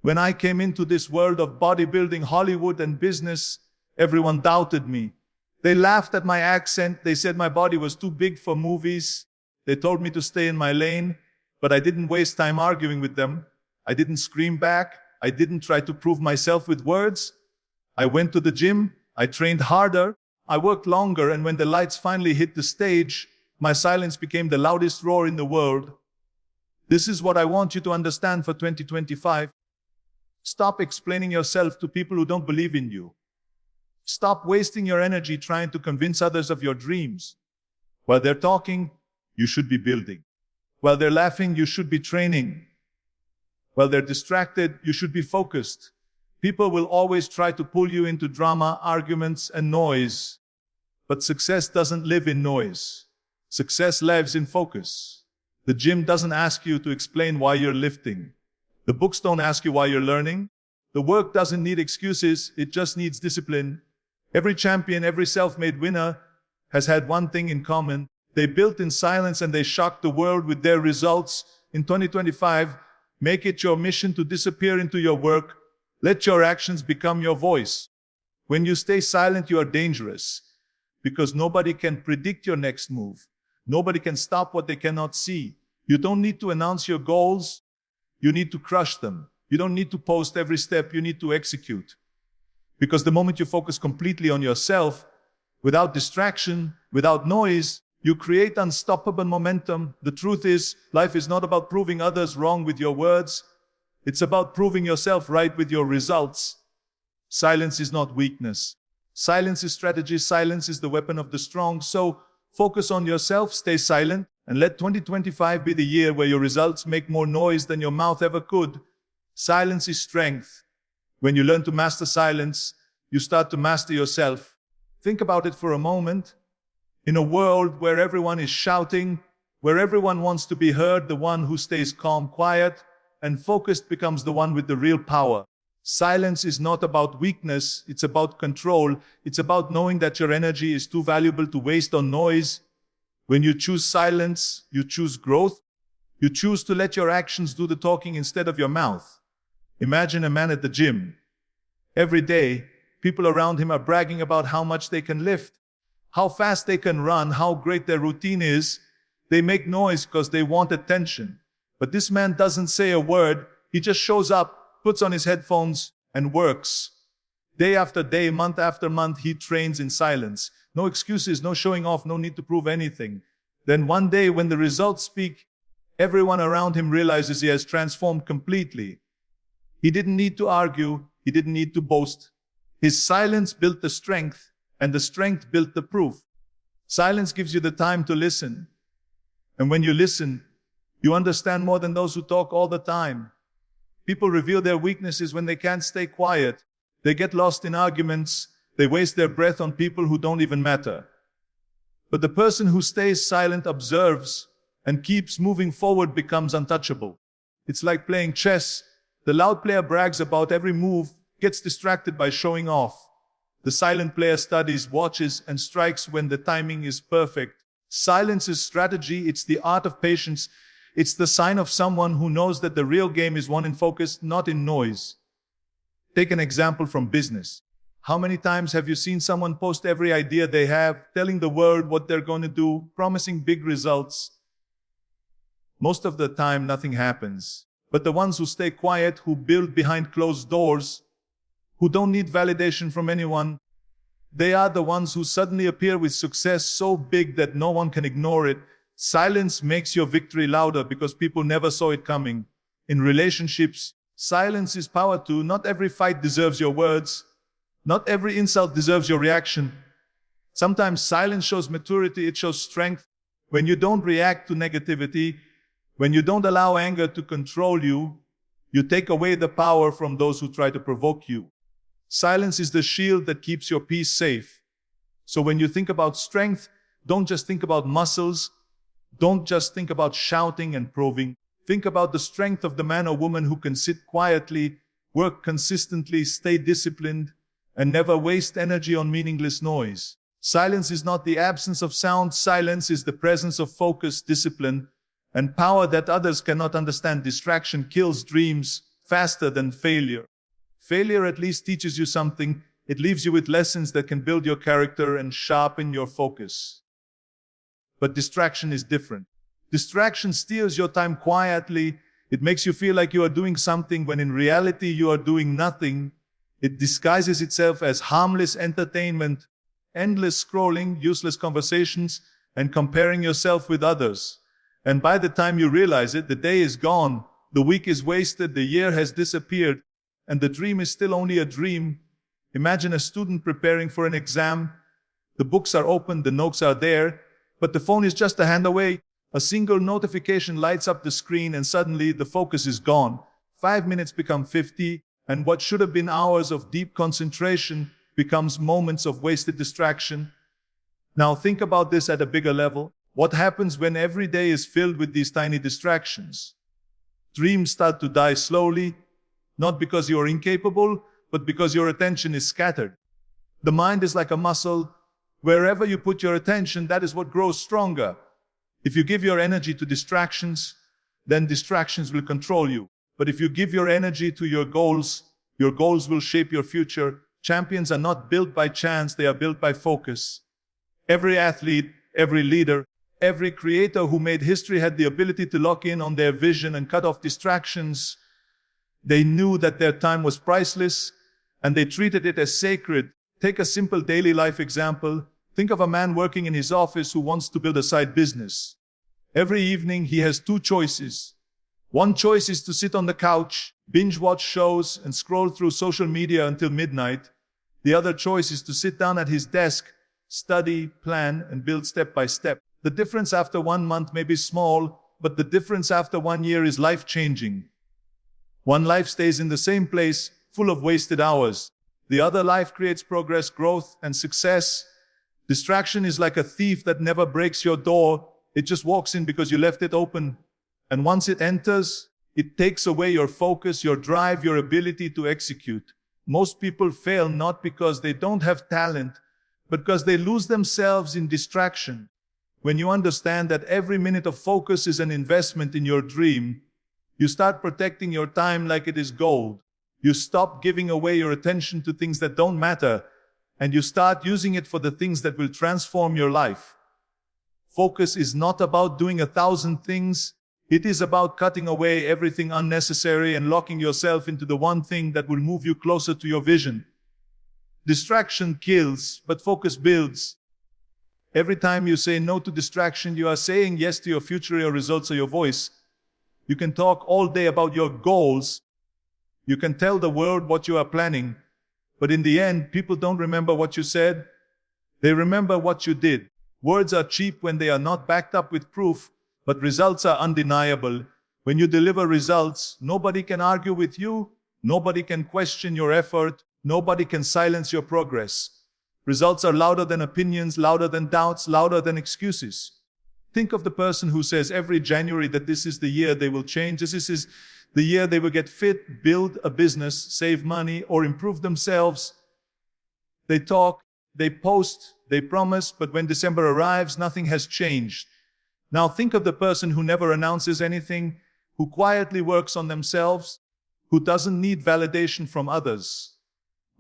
When I came into this world of bodybuilding, Hollywood, and business, everyone doubted me. They laughed at my accent. They said my body was too big for movies. They told me to stay in my lane, but I didn't waste time arguing with them. I didn't scream back. I didn't try to prove myself with words. I went to the gym. I trained harder. I worked longer, and when the lights finally hit the stage, my silence became the loudest roar in the world. This is what I want you to understand for 2025. Stop explaining yourself to people who don't believe in you. Stop wasting your energy trying to convince others of your dreams. While they're talking, you should be building. While they're laughing, you should be training. While they're distracted, you should be focused. People will always try to pull you into drama, arguments, and noise. But success doesn't live in noise. Success lives in focus. The gym doesn't ask you to explain why you're lifting. The books don't ask you why you're learning. The work doesn't need excuses, it just needs discipline. Every champion, every self-made winner has had one thing in common. They built in silence and they shocked the world with their results. In 2025, make it your mission to disappear into your work. Let your actions become your voice. When you stay silent, you are dangerous because nobody can predict your next move. Nobody can stop what they cannot see. You don't need to announce your goals. You need to crush them. You don't need to post every step. You need to execute. Because the moment you focus completely on yourself, without distraction, without noise, you create unstoppable momentum. The truth is, life is not about proving others wrong with your words. It's about proving yourself right with your results. Silence is not weakness. Silence is strategy. Silence is the weapon of the strong. So focus on yourself, stay silent, and let 2025 be the year where your results make more noise than your mouth ever could. Silence is strength. When you learn to master silence, you start to master yourself. Think about it for a moment. In a world where everyone is shouting, where everyone wants to be heard, the one who stays calm, quiet, and focused becomes the one with the real power. Silence is not about weakness, it's about control. It's about knowing that your energy is too valuable to waste on noise. When you choose silence, you choose growth. You choose to let your actions do the talking instead of your mouth. Imagine a man at the gym. Every day, people around him are bragging about how much they can lift, how fast they can run, how great their routine is. They make noise because they want attention. But this man doesn't say a word. He just shows up, puts on his headphones, and works. Day after day, month after month, he trains in silence. No excuses, no showing off, no need to prove anything. Then one day, when the results speak, everyone around him realizes he has transformed completely. He didn't need to argue. He didn't need to boast. His silence built the strength, and the strength built the proof. Silence gives you the time to listen. And when you listen, you understand more than those who talk all the time. People reveal their weaknesses when they can't stay quiet. They get lost in arguments. They waste their breath on people who don't even matter. But the person who stays silent, observes, and keeps moving forward becomes untouchable. It's like playing chess. The loud player brags about every move, gets distracted by showing off. The silent player studies, watches, and strikes when the timing is perfect. Silence is strategy. It's the art of patience. It's the sign of someone who knows that the real game is won in focus, not in noise. Take an example from business. How many times have you seen someone post every idea they have, telling the world what they're going to do, promising big results? Most of the time, nothing happens. But the ones who stay quiet, who build behind closed doors, who don't need validation from anyone, they are the ones who suddenly appear with success so big that no one can ignore it. Silence makes your victory louder because people never saw it coming. In relationships, silence is power too. Not every fight deserves your words. Not every insult deserves your reaction. Sometimes silence shows maturity, it shows strength. When you don't react to negativity, when you don't allow anger to control you, you take away the power from those who try to provoke you. Silence is the shield that keeps your peace safe. So when you think about strength, don't just think about muscles. Don't just think about shouting and proving. Think about the strength of the man or woman who can sit quietly, work consistently, stay disciplined, and never waste energy on meaningless noise. Silence is not the absence of sound. Silence is the presence of focus, discipline, and power that others cannot understand. Distraction kills dreams. faster than failure. Failure at least teaches you something. It leaves you with lessons that can build your character and sharpen your focus. But distraction is different. Distraction steals your time quietly. It makes you feel like you are doing something when in reality you are doing nothing. It disguises itself as harmless entertainment, endless scrolling, useless conversations, and comparing yourself with others. And by the time you realize it, the day is gone, the week is wasted, the year has disappeared, and the dream is still only a dream. Imagine a student preparing for an exam. The books are open, the notes are there, but the phone is just a hand away. A single notification lights up the screen and suddenly the focus is gone. 5 minutes become 50, and what should have been hours of deep concentration becomes moments of wasted distraction. Now think about this at a bigger level. What happens when every day is filled with these tiny distractions? Dreams start to die slowly, not because you are incapable, but because your attention is scattered. The mind is like a muscle. Wherever you put your attention, that is what grows stronger. If you give your energy to distractions, then distractions will control you. But if you give your energy to your goals will shape your future. Champions are not built by chance, they are built by focus. Every athlete, every leader, every creator who made history had the ability to lock in on their vision and cut off distractions. They knew that their time was priceless, and they treated it as sacred. Take a simple daily life example. Think of a man working in his office who wants to build a side business. Every evening he has two choices. One choice is to sit on the couch, binge watch shows, and scroll through social media until midnight. The other choice is to sit down at his desk, study, plan, and build step by step. The difference after 1 month may be small, but the difference after 1 year is life-changing. One life stays in the same place, full of wasted hours. The other life creates progress, growth, and success. Distraction is like a thief that never breaks your door. It just walks in because you left it open. And once it enters, it takes away your focus, your drive, your ability to execute. Most people fail not because they don't have talent, but because they lose themselves in distraction. When you understand that every minute of focus is an investment in your dream, you start protecting your time like it is gold. You stop giving away your attention to things that don't matter, and you start using it for the things that will transform your life. Focus is not about doing 1,000 things. It is about cutting away everything unnecessary and locking yourself into the one thing that will move you closer to your vision. Distraction kills, but focus builds. Every time you say no to distraction, you are saying yes to your future, your results, or your voice. You can talk all day about your goals. You can tell the world what you are planning. But in the end, people don't remember what you said. They remember what you did. Words are cheap when they are not backed up with proof, but results are undeniable. When you deliver results, nobody can argue with you. Nobody can question your effort. Nobody can silence your progress. Results are louder than opinions, louder than doubts, louder than excuses. Think of the person who says every January that this is the year they will change. This is the year they will get fit, build a business, save money, or improve themselves. They talk, they post, they promise, but when December arrives, nothing has changed. Now think of the person who never announces anything, who quietly works on themselves, who doesn't need validation from others.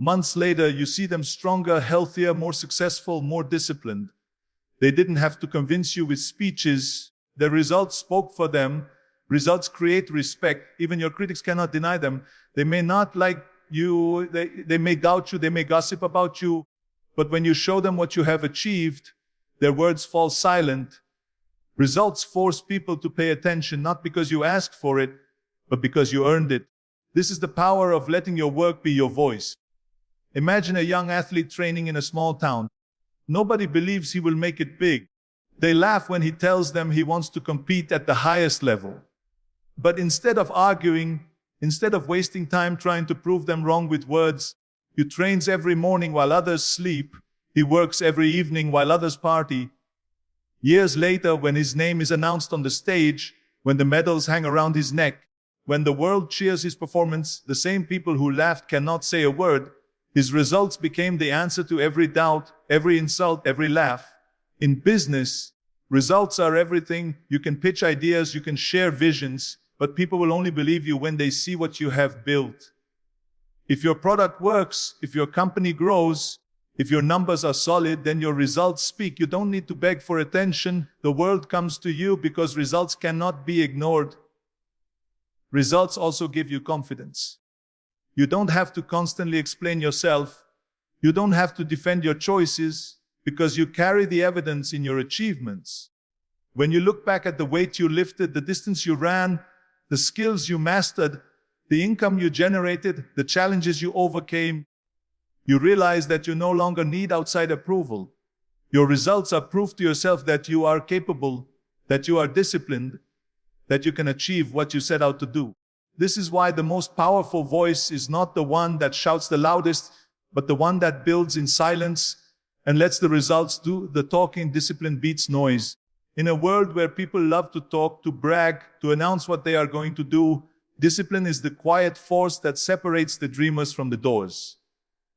Months later, you see them stronger, healthier, more successful, more disciplined. They didn't have to convince you with speeches. Their results spoke for them. Results create respect. Even your critics cannot deny them. They may not like you, they may doubt you, they may gossip about you, but when you show them what you have achieved, their words fall silent. Results force people to pay attention, not because you asked for it, but because you earned it. This is the power of letting your work be your voice. Imagine a young athlete training in a small town. Nobody believes he will make it big. They laugh when he tells them he wants to compete at the highest level. But instead of arguing, instead of wasting time trying to prove them wrong with words, he trains every morning while others sleep. He works every evening while others party. Years later, when his name is announced on the stage, when the medals hang around his neck, when the world cheers his performance, the same people who laughed cannot say a word. His results became the answer to every doubt, every insult, every laugh. In business, results are everything. You can pitch ideas, you can share visions, but people will only believe you when they see what you have built. If your product works, if your company grows, if your numbers are solid, then your results speak. You don't need to beg for attention. The world comes to you because results cannot be ignored. Results also give you confidence. You don't have to constantly explain yourself. You don't have to defend your choices because you carry the evidence in your achievements. When you look back at the weight you lifted, the distance you ran, the skills you mastered, the income you generated, the challenges you overcame, you realize that you no longer need outside approval. Your results are proof to yourself that you are capable, that you are disciplined, that you can achieve what you set out to do. This is why the most powerful voice is not the one that shouts the loudest, but the one that builds in silence and lets the results do the talking. Discipline beats noise. In a world where people love to talk, to brag, to announce what they are going to do, discipline is the quiet force that separates the dreamers from the doers.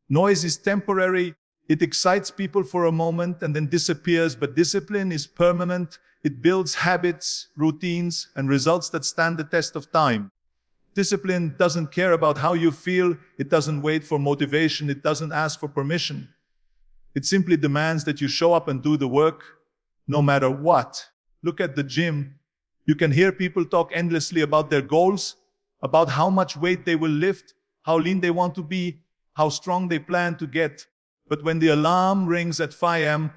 Noise is temporary. It excites people for a moment and then disappears, but discipline is permanent. It builds habits, routines, and results that stand the test of time. Discipline doesn't care about how you feel. It doesn't wait for motivation. It doesn't ask for permission. It simply demands that you show up and do the work, no matter what. Look at the gym. You can hear people talk endlessly about their goals, about how much weight they will lift, how lean they want to be, how strong they plan to get. But when the alarm rings at 5 a.m.,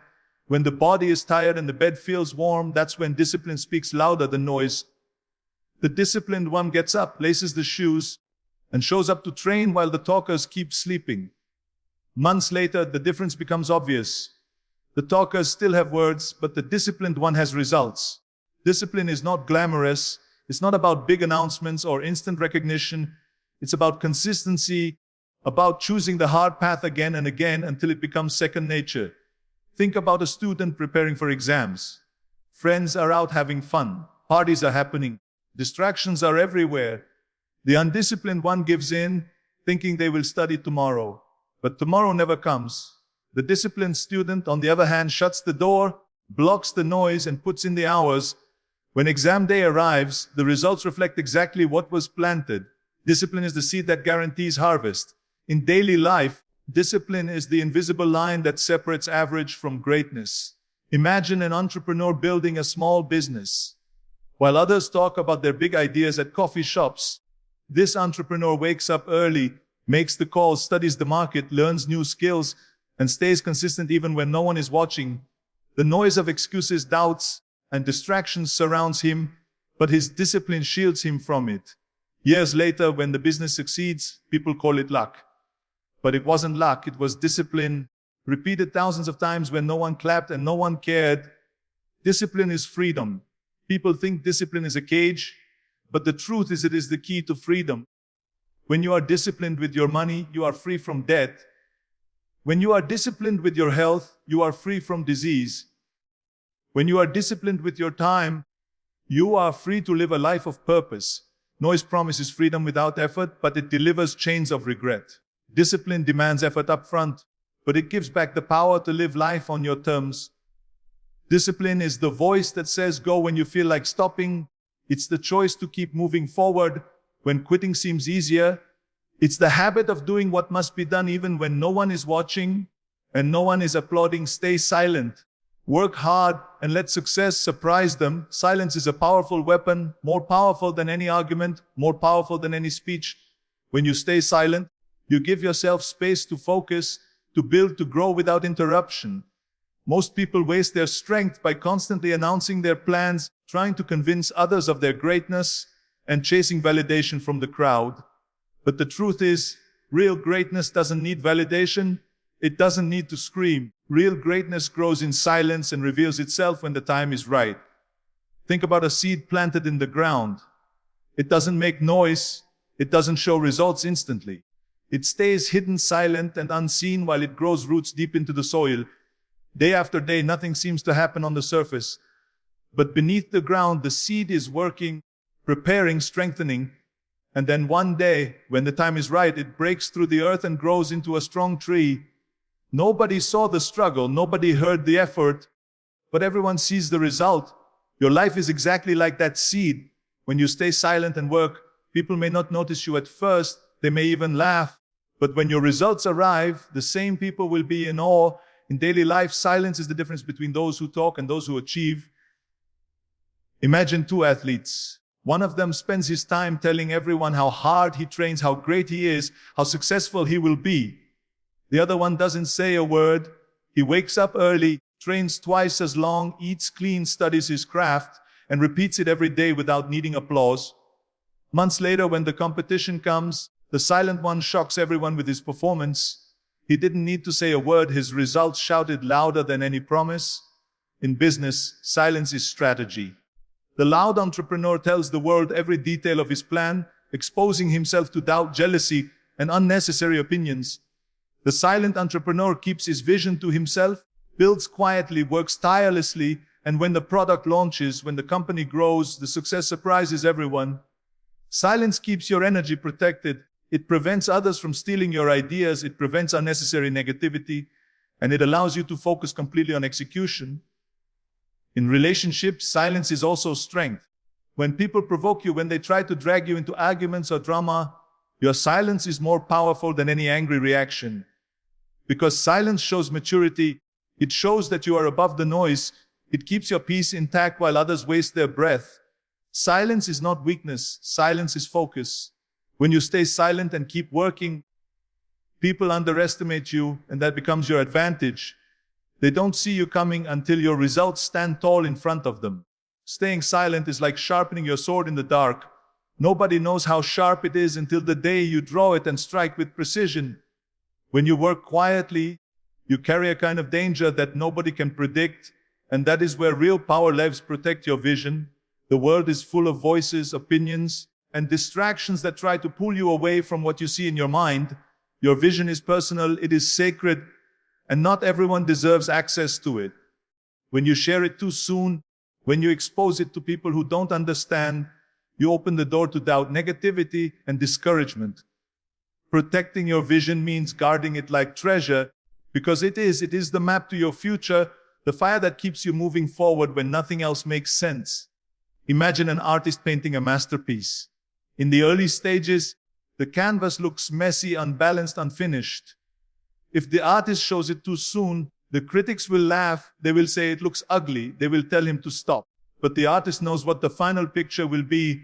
when the body is tired and the bed feels warm, that's when discipline speaks louder than noise. The disciplined one gets up, laces the shoes, and shows up to train while the talkers keep sleeping. Months later, the difference becomes obvious. The talkers still have words, but the disciplined one has results. Discipline is not glamorous. It's not about big announcements or instant recognition. It's about consistency, about choosing the hard path again and again until it becomes second nature. Think about a student preparing for exams. Friends are out having fun. Parties are happening. Distractions are everywhere. The undisciplined one gives in, thinking they will study tomorrow. But tomorrow never comes. The disciplined student, on the other hand, shuts the door, blocks the noise, and puts in the hours. When exam day arrives, the results reflect exactly what was planted. Discipline is the seed that guarantees harvest. In daily life, discipline is the invisible line that separates average from greatness. Imagine an entrepreneur building a small business. While others talk about their big ideas at coffee shops, this entrepreneur wakes up early, makes the calls, studies the market, learns new skills, and stays consistent even when no one is watching. The noise of excuses, doubts, and distractions surrounds him, but his discipline shields him from it. Years later, when the business succeeds, people call it luck. But it wasn't luck, it was discipline, repeated thousands of times when no one clapped and no one cared. Discipline is freedom. People think discipline is a cage, but the truth is it is the key to freedom. When you are disciplined with your money, you are free from debt. When you are disciplined with your health, you are free from disease. When you are disciplined with your time, you are free to live a life of purpose. Noise promises freedom without effort, but it delivers chains of regret. Discipline demands effort up front, but it gives back the power to live life on your terms. Discipline is the voice that says go when you feel like stopping. It's the choice to keep moving forward when quitting seems easier. It's the habit of doing what must be done even when no one is watching and no one is applauding. Stay silent. Work hard and let success surprise them. Silence is a powerful weapon, more powerful than any argument, more powerful than any speech. When you stay silent, you give yourself space to focus, to build, to grow without interruption. Most people waste their strength by constantly announcing their plans, trying to convince others of their greatness, and chasing validation from the crowd. But the truth is, real greatness doesn't need validation. It doesn't need to scream. Real greatness grows in silence and reveals itself when the time is right. Think about a seed planted in the ground. It doesn't make noise. It doesn't show results instantly. It stays hidden, silent, and unseen while it grows roots deep into the soil. Day after day, nothing seems to happen on the surface. But beneath the ground, the seed is working, preparing, strengthening. And then one day, when the time is right, it breaks through the earth and grows into a strong tree. Nobody saw the struggle, nobody heard the effort, but everyone sees the result. Your life is exactly like that seed. When you stay silent and work, people may not notice you at first, they may even laugh. But when your results arrive, the same people will be in awe. In daily life, silence is the difference between those who talk and those who achieve. Imagine two athletes. One of them spends his time telling everyone how hard he trains, how great he is, how successful he will be. The other one doesn't say a word. He wakes up early, trains twice as long, eats clean, studies his craft, and repeats it every day without needing applause. Months later, when the competition comes, the silent one shocks everyone with his performance. He didn't need to say a word. His results shouted louder than any promise. In business, silence is strategy. The loud entrepreneur tells the world every detail of his plan, exposing himself to doubt, jealousy, and unnecessary opinions. The silent entrepreneur keeps his vision to himself, builds quietly, works tirelessly, and when the product launches, when the company grows, the success surprises everyone. Silence keeps your energy protected. It prevents others from stealing your ideas. It prevents unnecessary negativity, and it allows you to focus completely on execution. In relationships, silence is also strength. When people provoke you, when they try to drag you into arguments or drama, your silence is more powerful than any angry reaction. Because silence shows maturity, it shows that you are above the noise, it keeps your peace intact while others waste their breath. Silence is not weakness, silence is focus. When you stay silent and keep working, people underestimate you, and that becomes your advantage. They don't see you coming until your results stand tall in front of them. Staying silent is like sharpening your sword in the dark. Nobody knows how sharp it is until the day you draw it and strike with precision. When you work quietly, you carry a kind of danger that nobody can predict, and that is where real power lives. Protect your vision. The world is full of voices, opinions, and distractions that try to pull you away from what you see in your mind. Your vision is personal, it is sacred, and not everyone deserves access to it. When you share it too soon, when you expose it to people who don't understand, you open the door to doubt, negativity, and discouragement. Protecting your vision means guarding it like treasure, because it is the map to your future, the fire that keeps you moving forward when nothing else makes sense. Imagine an artist painting a masterpiece. In the early stages, the canvas looks messy, unbalanced, unfinished. If the artist shows it too soon, the critics will laugh, they will say it looks ugly, they will tell him to stop. But the artist knows what the final picture will be.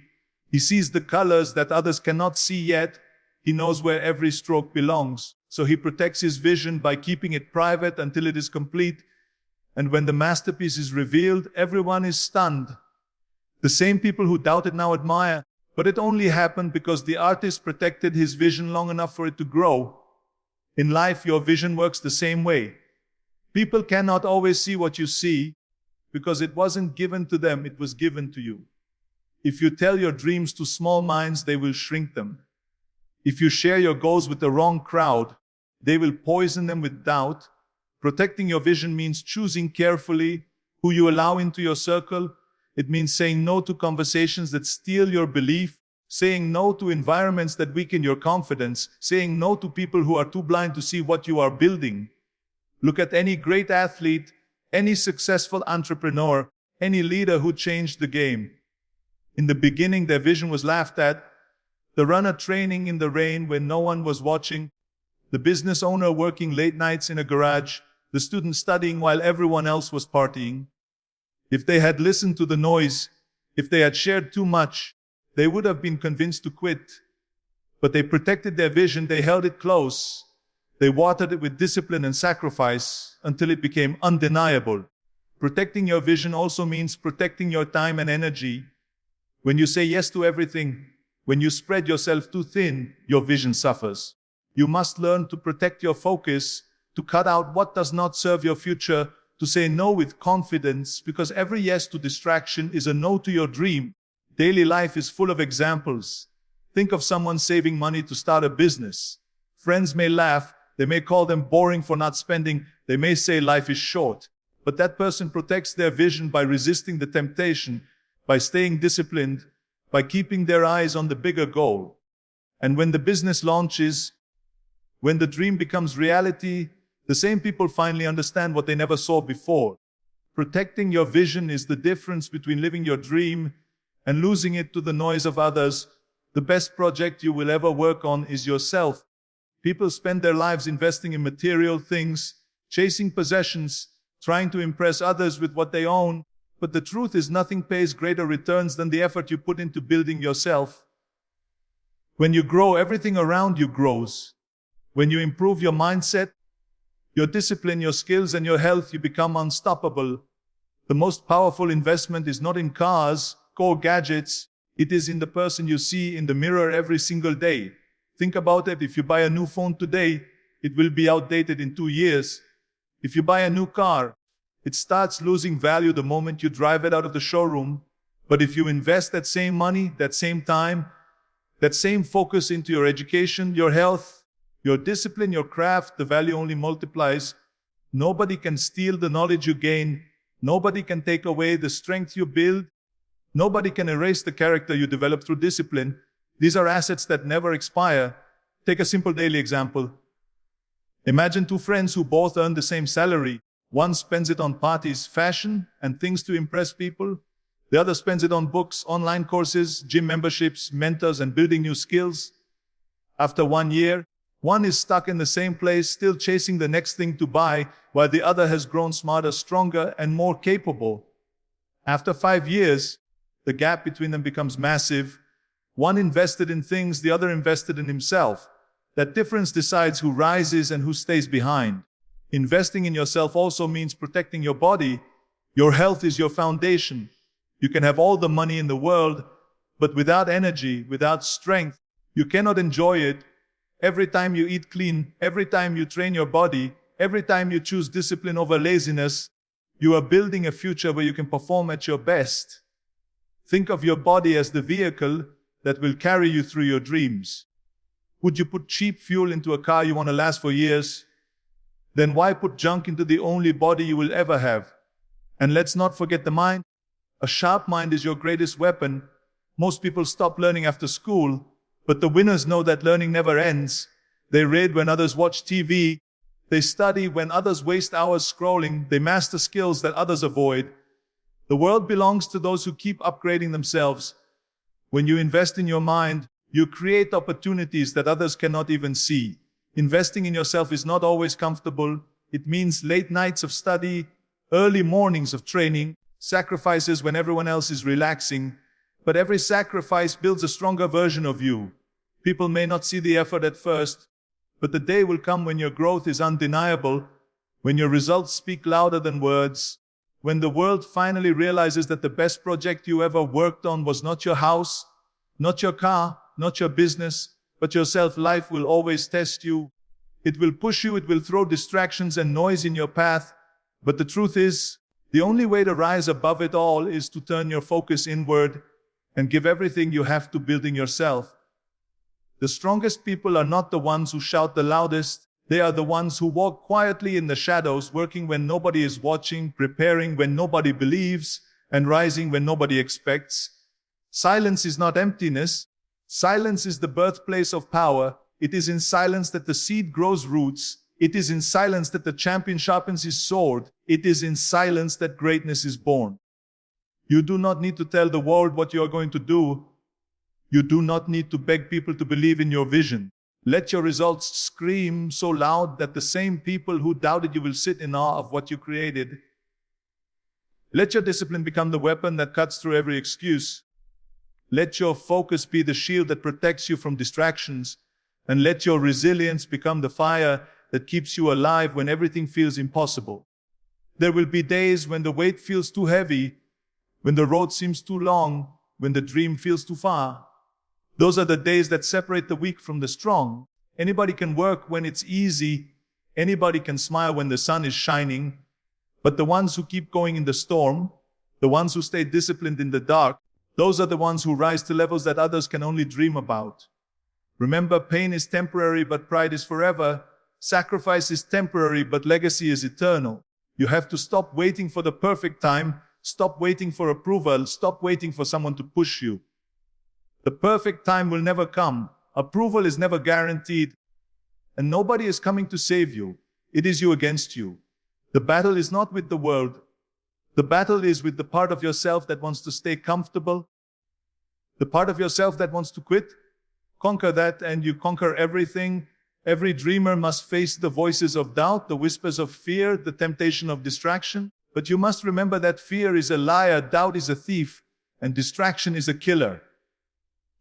He sees the colors that others cannot see yet. He knows where every stroke belongs. So he protects his vision by keeping it private until it is complete. And when the masterpiece is revealed, everyone is stunned. The same people who doubted now admire, but it only happened because the artist protected his vision long enough for it to grow. In life, your vision works the same way. People cannot always see what you see because it wasn't given to them, it was given to you. If you tell your dreams to small minds, they will shrink them. If you share your goals with the wrong crowd, they will poison them with doubt. Protecting your vision means choosing carefully who you allow into your circle. It means saying no to conversations that steal your belief, saying no to environments that weaken your confidence, saying no to people who are too blind to see what you are building. Look at any great athlete, any successful entrepreneur, any leader who changed the game. In the beginning, their vision was laughed at. The runner training in the rain when no one was watching, the business owner working late nights in a garage, the student studying while everyone else was partying. If they had listened to the noise, if they had shared too much, they would have been convinced to quit. But they protected their vision, they held it close. They watered it with discipline and sacrifice until it became undeniable. Protecting your vision also means protecting your time and energy. When you say yes to everything, when you spread yourself too thin, your vision suffers. You must learn to protect your focus, to cut out what does not serve your future, to say no with confidence, because every yes to distraction is a no to your dream. Daily life is full of examples. Think of someone saving money to start a business. Friends may laugh, they may call them boring for not spending, they may say life is short. But that person protects their vision by resisting the temptation, by staying disciplined, by keeping their eyes on the bigger goal. And when the business launches, when the dream becomes reality, the same people finally understand what they never saw before. Protecting your vision is the difference between living your dream and losing it to the noise of others. The best project you will ever work on is yourself. People spend their lives investing in material things, chasing possessions, trying to impress others with what they own. But the truth is, nothing pays greater returns than the effort you put into building yourself. When you grow, everything around you grows. When you improve your mindset, your discipline, your skills, and your health, you become unstoppable. The most powerful investment is not in cars or gadgets. It is in the person you see in the mirror every single day. Think about it. If you buy a new phone today, it will be outdated in 2 years. If you buy a new car, it starts losing value the moment you drive it out of the showroom. But if you invest that same money, that same time, that same focus into your education, your health, your discipline, your craft, the value only multiplies. Nobody can steal the knowledge you gain. Nobody can take away the strength you build. Nobody can erase the character you develop through discipline. These are assets that never expire. Take a simple daily example. Imagine two friends who both earn the same salary. One spends it on parties, fashion, and things to impress people. The other spends it on books, online courses, gym memberships, mentors, and building new skills. After 1 year, one is stuck in the same place, still chasing the next thing to buy, while the other has grown smarter, stronger, and more capable. After 5 years, the gap between them becomes massive. One invested in things, the other invested in himself. That difference decides who rises and who stays behind. Investing in yourself also means protecting your body. Your health is your foundation. You can have all the money in the world, but without energy, without strength, you cannot enjoy it. Every time you eat clean, every time you train your body, every time you choose discipline over laziness, you are building a future where you can perform at your best. Think of your body as the vehicle that will carry you through your dreams. Would you put cheap fuel into a car you want to last for years? Then why put junk into the only body you will ever have? And let's not forget the mind. A sharp mind is your greatest weapon. Most people stop learning after school, but the winners know that learning never ends. They read when others watch TV. They study when others waste hours scrolling. They master skills that others avoid. The world belongs to those who keep upgrading themselves. When you invest in your mind, you create opportunities that others cannot even see. Investing in yourself is not always comfortable. It means late nights of study, early mornings of training, sacrifices when everyone else is relaxing. But every sacrifice builds a stronger version of you. People may not see the effort at first, but the day will come when your growth is undeniable, when your results speak louder than words, when the world finally realizes that the best project you ever worked on was not your house, not your car, not your business, but yourself. Life will always test you. It will push you, it will throw distractions and noise in your path. But the truth is, the only way to rise above it all is to turn your focus inward and give everything you have to building yourself. The strongest people are not the ones who shout the loudest. They are the ones who walk quietly in the shadows, working when nobody is watching, preparing when nobody believes, and rising when nobody expects. Silence is not emptiness. Silence is the birthplace of power. It is in silence that the seed grows roots. It is in silence that the champion sharpens his sword. It is in silence that greatness is born. You do not need to tell the world what you are going to do. You do not need to beg people to believe in your vision. Let your results scream so loud that the same people who doubted you will sit in awe of what you created. Let your discipline become the weapon that cuts through every excuse. Let your focus be the shield that protects you from distractions. And let your resilience become the fire that keeps you alive when everything feels impossible. There will be days when the weight feels too heavy, when the road seems too long, when the dream feels too far. Those are the days that separate the weak from the strong. Anybody can work when it's easy. Anybody can smile when the sun is shining. But the ones who keep going in the storm, the ones who stay disciplined in the dark, those are the ones who rise to levels that others can only dream about. Remember, pain is temporary, but pride is forever. Sacrifice is temporary, but legacy is eternal. You have to stop waiting for the perfect time. Stop waiting for approval. Stop waiting for someone to push you. The perfect time will never come. Approval is never guaranteed. And nobody is coming to save you. It is you against you. The battle is not with the world. The battle is with the part of yourself that wants to stay comfortable. The part of yourself that wants to quit, conquer that and you conquer everything. Every dreamer must face the voices of doubt, the whispers of fear, the temptation of distraction. But you must remember that fear is a liar, doubt is a thief, and distraction is a killer.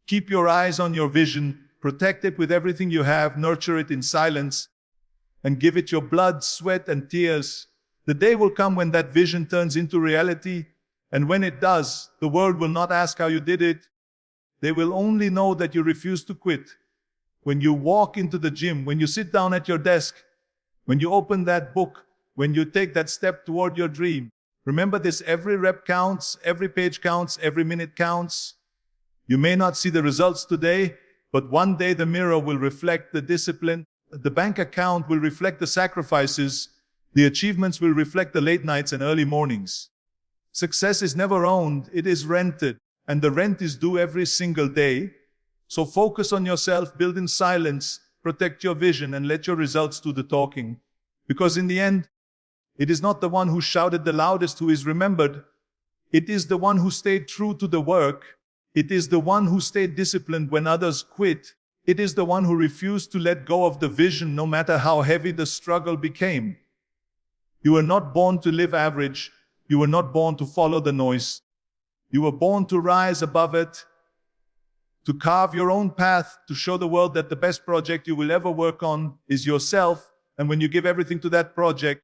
Keep your eyes on your vision, protect it with everything you have, nurture it in silence, and give it your blood, sweat, and tears. The day will come when that vision turns into reality, and when it does, the world will not ask how you did it. They will only know that you refuse to quit. When you walk into the gym, when you sit down at your desk, when you open that book, when you take that step toward your dream, remember this: every rep counts, every page counts, every minute counts. You may not see the results today, but one day the mirror will reflect the discipline, the bank account will reflect the sacrifices, the achievements will reflect the late nights and early mornings. Success is never owned, it is rented, and the rent is due every single day. So focus on yourself, build in silence, protect your vision, and let your results do the talking. Because in the end, it is not the one who shouted the loudest who is remembered. It is the one who stayed true to the work. It is the one who stayed disciplined when others quit. It is the one who refused to let go of the vision no matter how heavy the struggle became. You were not born to live average. You were not born to follow the noise. You were born to rise above it, to carve your own path, to show the world that the best project you will ever work on is yourself. And when you give everything to that project,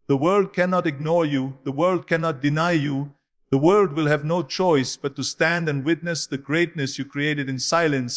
the world cannot ignore you. The world cannot deny you. The world will have no choice but to stand and witness the greatness you created in silence.